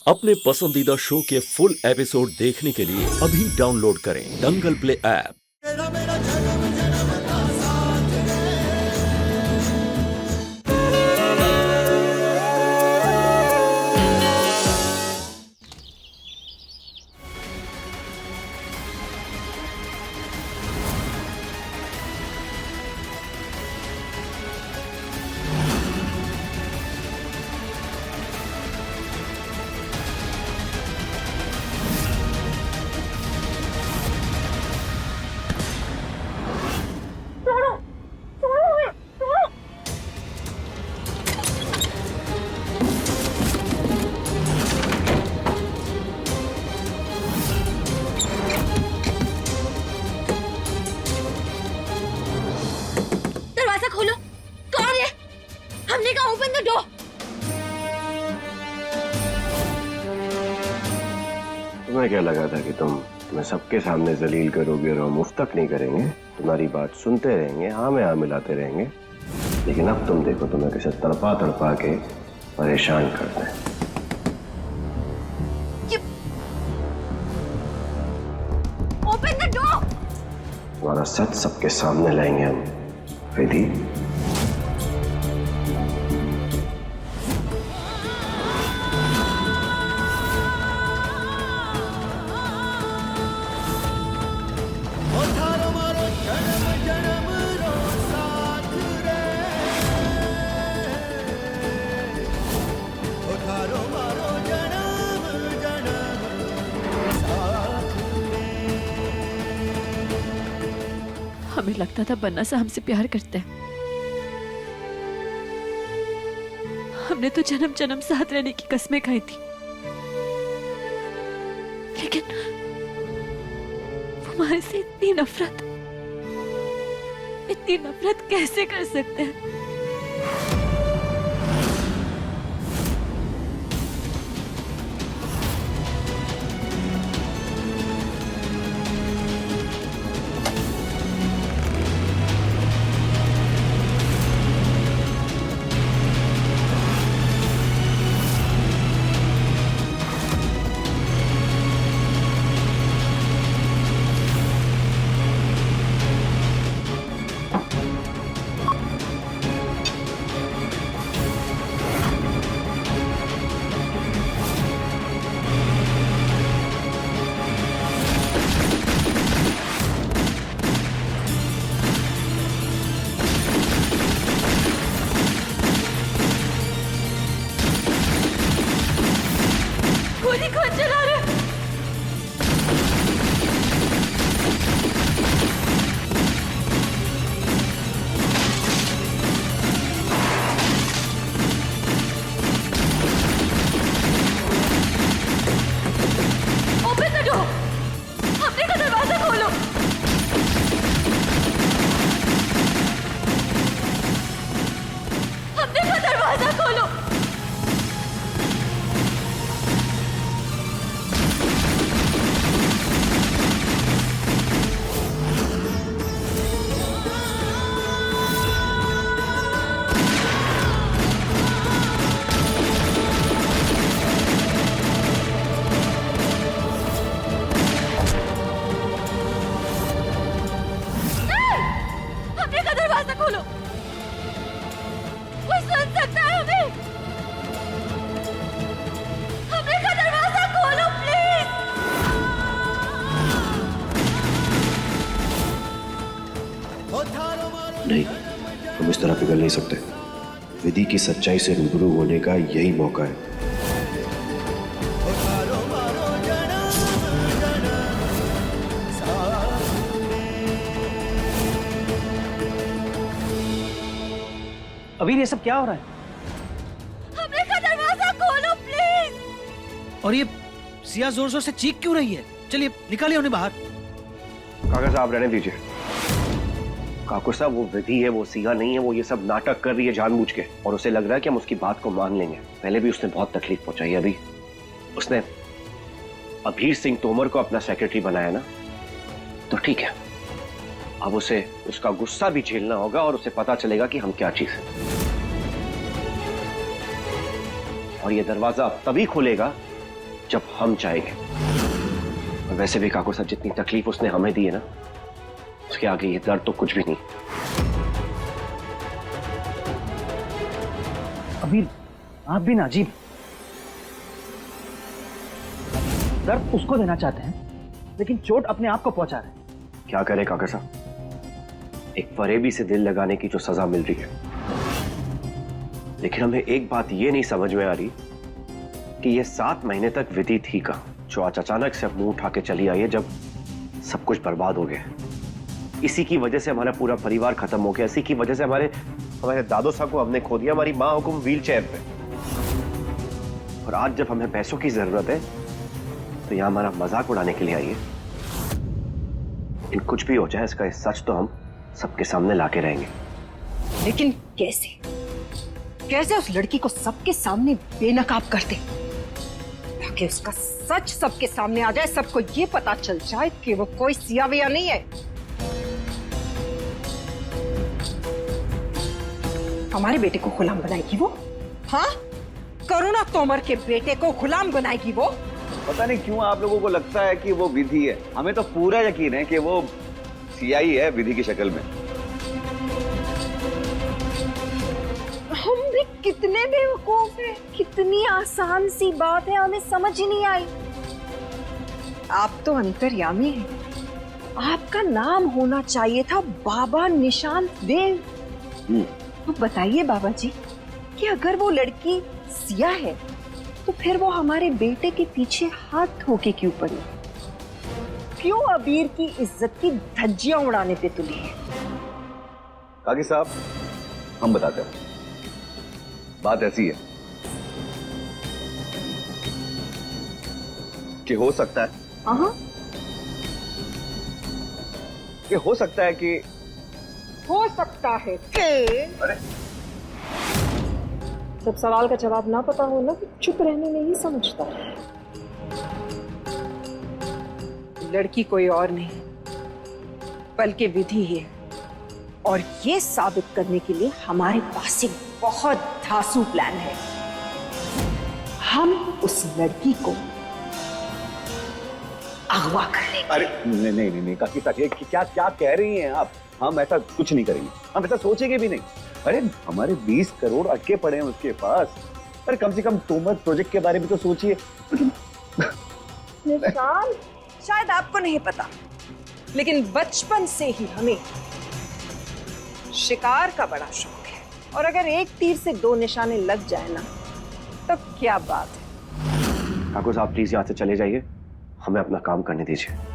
अपने पसंदीदा शो के फुल एपिसोड देखने के लिए अभी डाउनलोड करें दंगल प्ले ऐप। दरवाजा खोलो। कौन है? हमने कहा ओपन द डोर। तुम्हें क्या लगा था कि तुम्हें सबके सामने जलील करोगे और हम मुफ्त तक नहीं करेंगे? तुम्हारी बात सुनते रहेंगे, हाँ में हाँ मिलाते रहेंगे। लेकिन अब तुम देखो, तुम्हें कैसे तड़पा तड़पा के परेशान करते हैं। Open the door. तुम्हारा सच सबके सामने लाएंगे हम, विधि। हमें लगता था बन्ना सा हमसे प्यार करते हैं। हमने तो जन्म जन्म साथ रहने की कस्में खाई थी, लेकिन वो हमारे से इतनी नफरत कैसे कर सकते हैं? गोली कौन चला रहा है? Open the door. हमने का दरवाजा खोलो। हमने का दरवाजा खोलो। हमने का दरवाजा खोलो। कोई सुन सकता है हमें? हमने का दरवाजा खोलो प्लीज। नहीं, हम इस तरह पिघल नहीं सकते। विधि की सच्चाई से रूबरू होने का यही मौका है। अभी ये सब क्या हो रहा है? हमने का दरवाजा खोलो प्लीज। और ये सिया जोर जोर से चीख क्यों रही है? चलिए निकालिए उन्हें बाहर। काका साहब रहने दीजिए। काकू साहब, वो विधि है, वो सिया नहीं है। वो ये सब नाटक कर रही है जानबूझ के, और उसे लग रहा है कि हम उसकी बात को मान लेंगे। पहले भी उसने बहुत तकलीफ पहुंचाई। अभी उसने अभीर सिंह तोमर को अपना सेक्रेटरी बनाया ना, तो ठीक है। अब उसे उसका गुस्सा भी झेलना होगा और उसे पता चलेगा कि हम क्या चीज है। और ये दरवाजा तभी खुलेगा जब हम चाहेंगे। और वैसे भी काकू साहब, जितनी तकलीफ उसने हमें दी है ना, उसके आगे ये दर्द तो कुछ भी नहीं। अबीर, आप भी ना अजीब। दर्द उसको देना चाहते हैं, लेकिन चोट अपने आप को पहुंचा रहे हैं। क्या करे काका साहब, एक फरेबी से दिल लगाने की जो सजा मिल रही है, लेकिन हमें एक बात ये नहीं समझ में आ रही कि ये 7 महीने तक विधि थी कहां, जो आज अचानक से मुंह उठा के चली आई है जब सब कुछ बर्बाद हो गया। इसी की वजह से हमारा पूरा परिवार खत्म हो गया, इसी की वजह से हमारे दादो साहब को हमने खो दिया, हमारी माँ हुकुम व्हील चेयर पे। और आज जब हमें पैसों की जरूरत है तो यहां हमारा मजाक उड़ाने के लिए आई है। इन कुछ भी हो जाए, इसका सच तो हम सबके सामने लाके रहेंगे। लेकिन कैसे कैसे उस लड़की को सबके सामने बेनकाब करते, ताकि उसका सच सबके सामने आ जाए, सबको ये पता चल जाए कि वो कोई सिया विया नहीं है। हमारे बेटे को गुलाम बनाएगी वो? हाँ, करुणा तोमर के बेटे को गुलाम बनाएगी वो? पता नहीं क्यों आप लोगों को लगता है कि वो विधि है। हमें तो पूरा यकीन है कि वो सीआई है विधि की शक्ल में। हम भी कितने बेवकूफ हैं, कितनी आसान सी बात है, हमें समझ ही नहीं आई। आप तो अंतर्यामी हैं, आपका नाम होना चाहिए था बाबा निशांत देव। तो बताइए बाबा जी कि अगर वो लड़की सिया है तो फिर वो हमारे बेटे के पीछे हाथ धो के क्यों पड़ी? क्यों अबीर की इज्जत की धज्जियां उड़ाने पे तुली है? काकी साहब, हम बताते हैं। बात ऐसी है कि हो सकता है कि हो सकता है कि अरे जब सवाल का जवाब ना पता हो ना, तो चुप रहने में ही समझता है। लड़की कोई और नहीं बल्कि विधि है, और ये साबित करने के लिए हमारे पास एक बहुत धांसू प्लान है। हम उस लड़की को अगवा कर लेंगे। अरे नहीं काकी साहब, ये क्या क्या कह रही हैं आप? हम ऐसा कुछ नहीं करेंगे, हम ऐसा सोचेंगे भी नहीं। अरे हमारे 20 करोड़ अटके पड़े हैं उसके पास। अरे कम से कम तोमर प्रोजेक्ट के बारे में तो सोचिए। निशान, शायद आपको नहीं पता, लेकिन बचपन से ही हमें शिकार का बड़ा शौक है, और अगर एक तीर से 2 निशाने लग जाए ना, तो क्या बात है। काकू साहब प्लीज यहाँ से चले जाइए, हमें अपना काम करने दीजिए।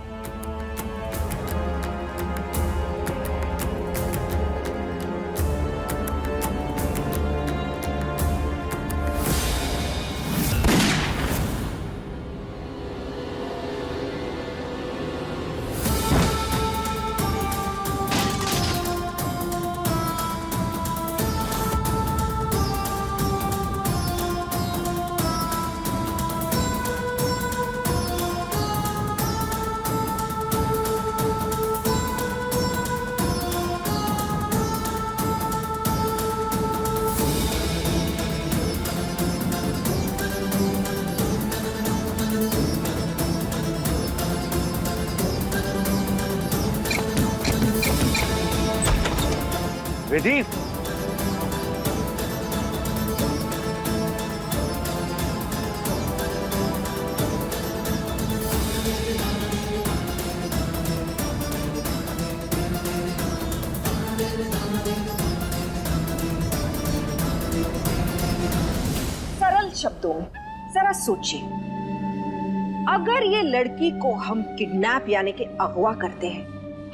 विधि, सरल शब्दों में जरा सोचिए, अगर ये लड़की को हम किडनैप यानी कि अगवा करते हैं,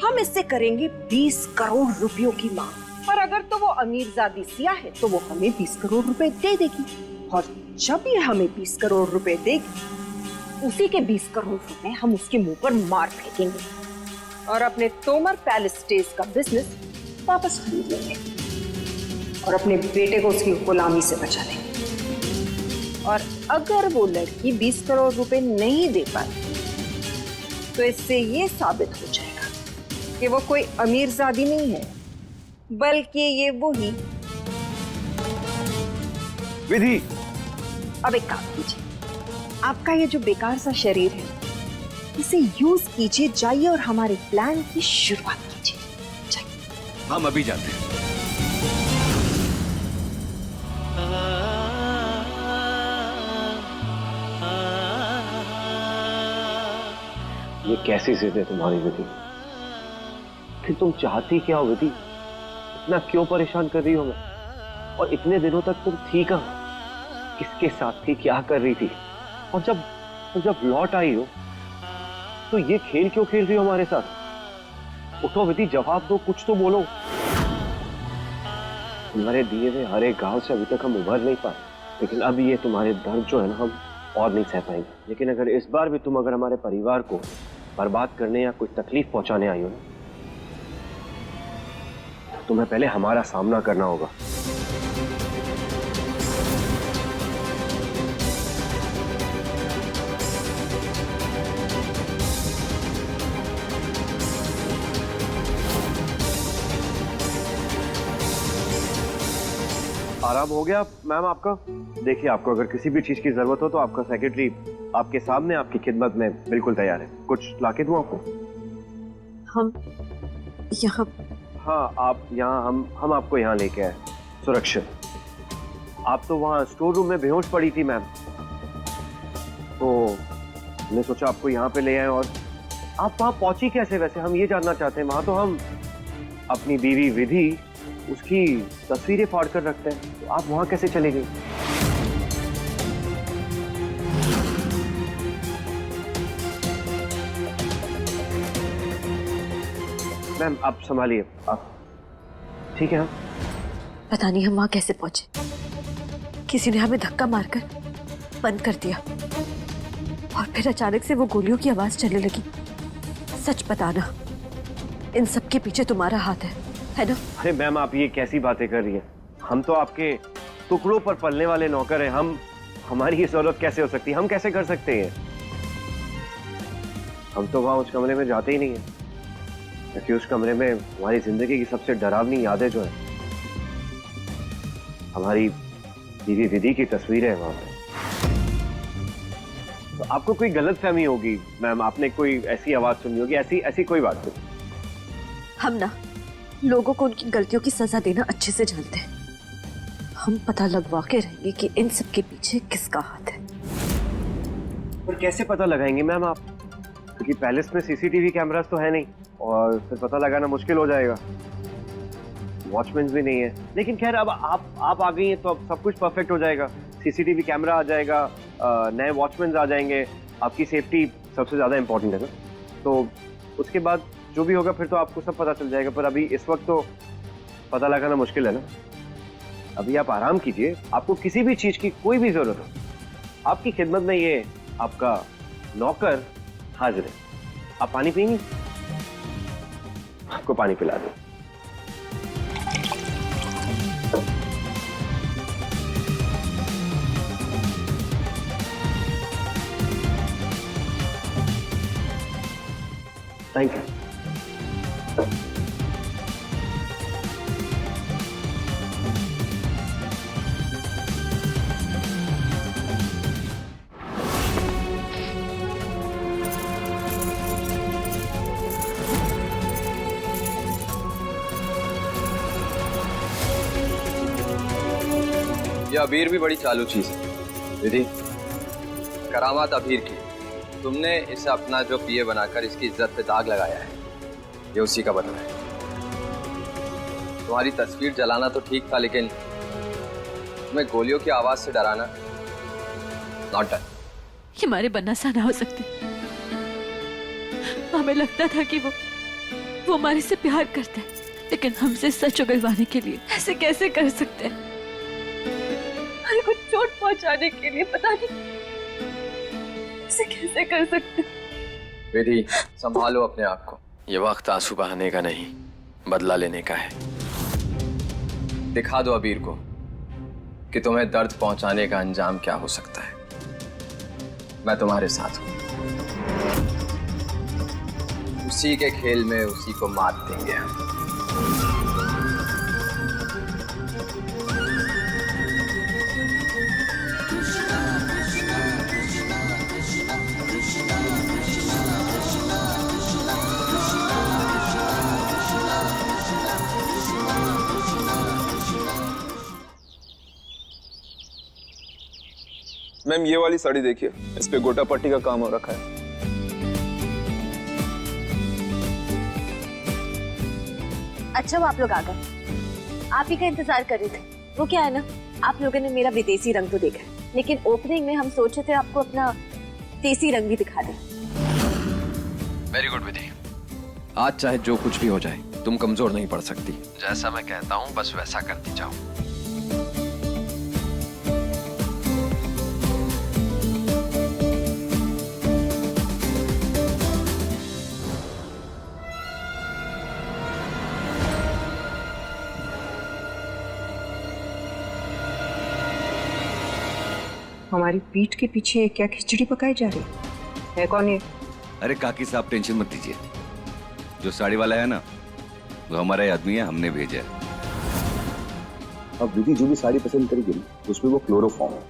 हम इससे करेंगे 20 करोड़ रुपयों की मांग। और अगर तो वो अमीरजादी सिया है तो वो हमें 20 करोड़ रुपए दे देगी, और जब ये हमें 20 करोड़ रुपए देगी, उसी के 20 करोड़ रुपए हम उसके मुंह पर मार फेंकेंगे और अपने तोमर पैलेस स्टेज का बिजनेस वापस खरीद लेंगे और अपने बेटे को उसकी गुलामी से बचा लेंगे। और अगर वो लड़की 20 करोड़ रुपए नहीं दे पाई, तो इससे ये साबित हो जाएगा कि वो कोई अमीरजादी नहीं है, बल्कि ये वही विधि। अब एक काम कीजिए, आपका ये जो बेकार सा शरीर है, इसे यूज कीजिए, जाइए और हमारे प्लान की शुरुआत कीजिए। जाइए। हम अभी जाते हैं। ये कैसी जिद है तुम्हारी विधि? फिर तुम चाहती क्या हो विधि? इतना क्यों परेशान कर रही हो मैं? और इतने दिनों तक तुम थी कहाँ? किसके साथ थी? क्या कर रही थी? और जब लौट आई हो तो ये खेल क्यों खेल रही हो हमारे साथ? उठो विधि, जवाब दो, कुछ तो बोलो। तुम्हारे दिए हुए हर एक घाव से अभी तक हम उभर नहीं पाए, लेकिन अब ये तुम्हारे दर्द जो है ना, हम और नहीं सह पाएंगे। लेकिन अगर इस बार भी तुम हमारे परिवार को बर्बाद करने या कोई तकलीफ पहुंचाने आई हो ना, तो तुम्हें पहले हमारा सामना करना होगा। आराम हो गया मैम आपका? देखिए, आपको अगर किसी भी चीज की जरूरत हो तो आपका सेक्रेटरी आपके सामने आपकी खिदमत में बिल्कुल तैयार है। कुछ लाके दूं आपको? हम यहाँ? हाँ, आप यहाँ, हम आपको यहाँ लेके आए सुरक्षित। आप तो वहाँ स्टोर रूम में बेहोश पड़ी थी मैम, तो हमने सोचा आपको यहाँ पे ले आए। और आप वहाँ पहुंची कैसे? वैसे हम ये जानना चाहते हैं। वहाँ तो हम अपनी बीवी विधि, उसकी तस्वीरें फाड़ कर रखते हैं, तो आप वहां कैसे चले गए? मैम आप संभालिए, आप ठीक है? पता नहीं हम वहां कैसे पहुंचे। किसी ने हमें धक्का मारकर बंद कर दिया और फिर अचानक से वो गोलियों की आवाज चलने लगी। सच बताना, इन सब के पीछे तुम्हारा हाथ है ना? अरे मैम, आप ये कैसी बातें कर रही हैं? हम तो आपके टुकड़ों पर पलने वाले नौकर हैं। हमारी ये जरूरत कैसे हो सकती है? हम कैसे कर सकते हैं? हम तो वहां उस कमरे में जाते ही नहीं है, क्योंकि उस कमरे में हमारी जिंदगी की सबसे डरावनी यादें जो है, हमारी बीवी विधि की तस्वीरें हैं वहां पे। तो आपको कोई गलतफहमी होगी मैम, आपने कोई ऐसी आवाज सुनी होगी। ऐसी कोई बात नहीं। हम ना लोगों को उनकी गलतियों की सजा देना अच्छे से जानते हैं। हम पता लगवा के रहेंगे कि इन सब के पीछे किसका हाथ है। पर कैसे पता लगाएंगे मैम आप? क्योंकि पैलेस में सीसीटीवी कैमरास तो है नहीं, और फिर पता लगाना मुश्किल हो जाएगा। वॉचमैन भी नहीं है। लेकिन खैर, अब आप आ गई हैं तो अब सब कुछ परफेक्ट हो जाएगा। सीसीटीवी कैमरा आ जाएगा, नए वॉचमैन आ जाएंगे। आपकी सेफ्टी सबसे ज्यादा इंपॉर्टेंट है ना, तो उसके बाद जो भी होगा फिर तो आपको सब पता चल जाएगा। पर अभी इस वक्त तो पता लगाना मुश्किल है ना। अभी आप आराम कीजिए, आपको किसी भी चीज की कोई भी जरूरत हो, आपकी खिदमत में ये आपका नौकर हाजिर है। आप पानी पिएंगे? आपको पानी पिला दूं। Thank you. ये अबीर भी बड़ी चालू चीज है विधि। करामात अबीर की। तुमने इसे अपना जो पिए बनाकर इसकी इज्जत पे दाग लगाया है, ये उसी का बदला है। तुम्हारी तस्वीर जलाना तो ठीक था, लेकिन तुम्हें गोलियों की आवाज से डराना नॉट डन। ये हमारे बनसा ना हो सकते। हमें लगता था कि वो हमारे से प्यार करते हैं, लेकिन हमसे सच उगलवाने के लिए ऐसे कैसे कर सकते हैं? हमारे को चोट पहुंचाने के लिए पता नहीं ऐसे कैसे कर सकते। विधि, संभालो अपने आप को। ये वक्त आंसू बहाने का नहीं, बदला लेने का है। दिखा दो अबीर को कि तुम्हें दर्द पहुंचाने का अंजाम क्या हो सकता है। मैं तुम्हारे साथ हूं। उसी के खेल में उसी को मात देंगे हम। मैम ये वाली साड़ी देखिए, इस पे गोटा पट्टी का काम हो रखा है। अच्छा वो आप लोग आ गए, आप ही का इंतजार कर रहे थे। वो क्या है ना, आप लोगों ने मेरा विदेशी रंग तो देखा है, लेकिन ओपनिंग में हम सोचे थे आपको अपना देसी रंग भी दिखा दें। वेरी गुड विधि। आज चाहे जो कुछ भी हो जाए, तुम कमजोर नहीं पड़ सकती। जैसा मैं कहता हूँ बस वैसा करती जाओ। हमारी पीठ के पीछे क्या खिचड़ी पकाई जा रही है कौन ये? अरे काकी साहब टेंशन मत लीजिए, जो साड़ी वाला है ना वो हमारा ही आदमी है, हमने भेजा है। अब विधि जो भी साड़ी पसंद करेगी ना उसमें वो क्लोरोफॉर्म है,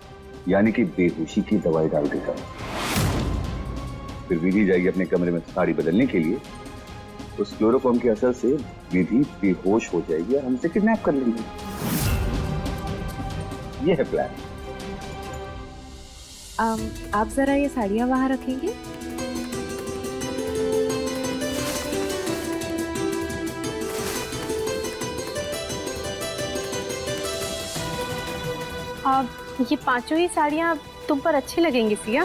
यानी कि बेहोशी की दवाई डाल देगा। फिर विधि जाएगी अपने कमरे में साड़ी बदलने के लिए, उस क्लोरोफॉर्म के असर से विधि बेहोश हो जाएगी और हमसे किडनैप कर लेंगे। ये है प्लान। आप जरा ये साड़ियाँ वहाँ रखेंगे? ये पांचों ही साड़ियाँ तुम पर अच्छी लगेंगी सिया।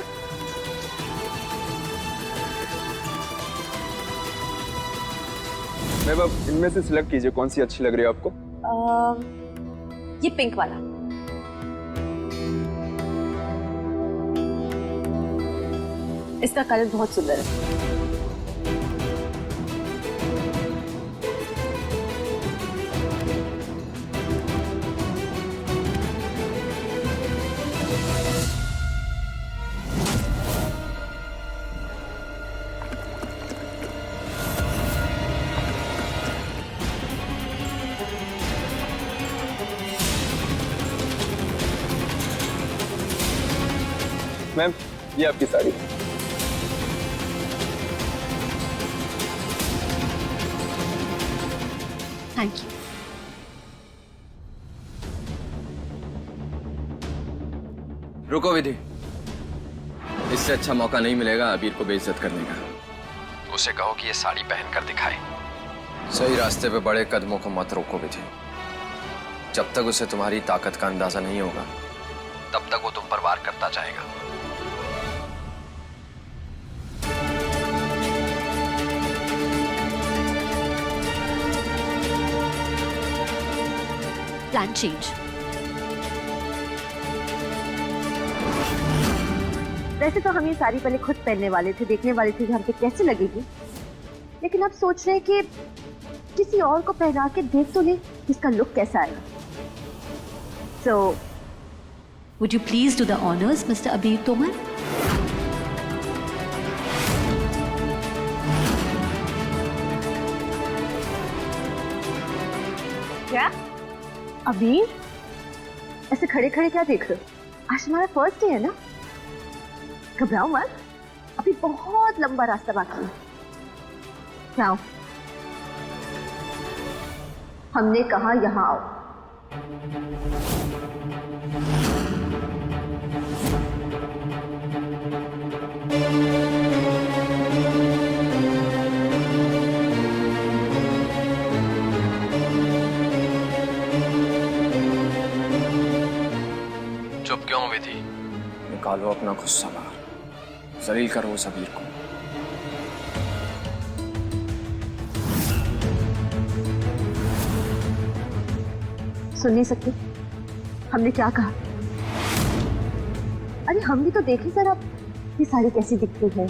मैम अब इनमें से सिलेक्ट कीजिए कौन सी अच्छी लग रही है आपको। ये पिंक वाला। इसका कलर बहुत सुंदर है। मैम ये आपकी साड़ी। Thank you. रुको विधि, इससे अच्छा मौका नहीं मिलेगा अबीर को बेइज्जत करने का। उसे कहो कि ये साड़ी पहन कर दिखाए। सही रास्ते पे बड़े कदमों को मत रोको विधि। जब तक उसे तुम्हारी ताकत का अंदाजा नहीं होगा तब तक वो तुम पर वार करता जाएगा। Plan change. वैसे तो हम ये साड़ी पहले खुद पहनने वाले थे, देखने वाले थे कि हम पे कैसे लगेगी, लेकिन अब सोच रहे हैं कि किसी और को पहना के देख तो ले इसका लुक कैसा आएगा। So, would you please do the honors, Mr. Abir Tomar? क्या? अबीर? ऐसे खड़े खड़े क्या देख रहे हो? आज हमारा फर्स्ट डे है ना? घबराओ मत, अभी बहुत लंबा रास्ता बाकी है। क्या आओ? हमने कहा यहाँ आओ। चुप क्यों विधि? निकालो अपना गुस्सा बाहर, जलील करो उस अबीर को। सुन नहीं सकते? हमने क्या कहा? अरे हम भी तो देखें सर, अब ये साड़ी कैसी दिखती है,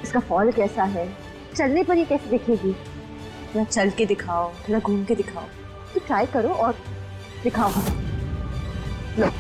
इसका फॉल कैसा है, चलने पर ये कैसे दिखेगी। थोड़ा चल के दिखाओ, थोड़ा घूम के दिखाओ, तो ट्राई करो और दिखाओ हमें। लो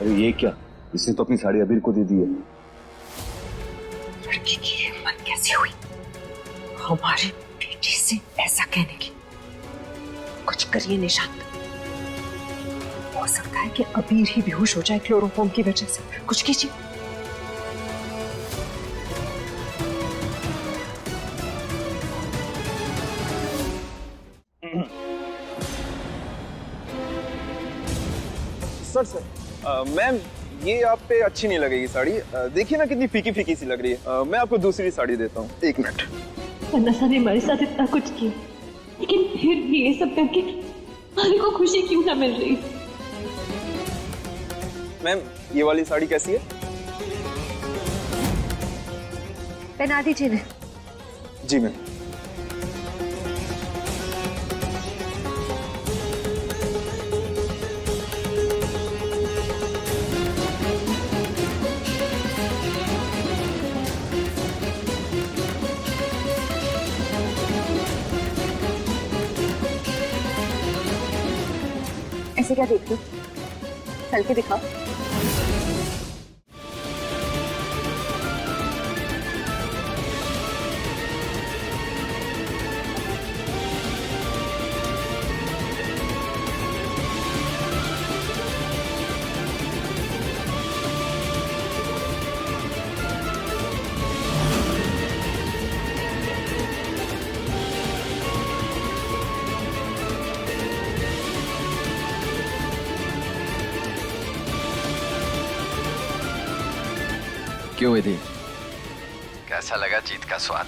अरे ये क्या, इसने तो अपनी साड़ी अबीर को दे दी है। लड़की की हिम्मत कैसे हुई हमारी बेटी से ऐसा कहने की? कुछ करिए निशांत, हो सकता है कि अबीर ही बेहोश हो जाए क्लोरोफॉर्म की वजह से। कुछ कीजिए। सर मैम ये आप पे अच्छी नहीं लगेगी साड़ी। देखिए ना कितनी फीकी फीकी सी लग रही है। मैं आपको दूसरी साड़ी देता हूँ, 1 मिनट। नशा ने हमारे साथ इतना कुछ किया, लेकिन फिर भी ये सब करके हमारे को खुशी क्यों ना मिल रही? मैम ये वाली साड़ी कैसी है? पहना दीजिए ना। जी मैम। ऐसे क्या देख रहे हो? चल के दिखाओ। क्यों विधि, कैसा लगा जीत का स्वाद?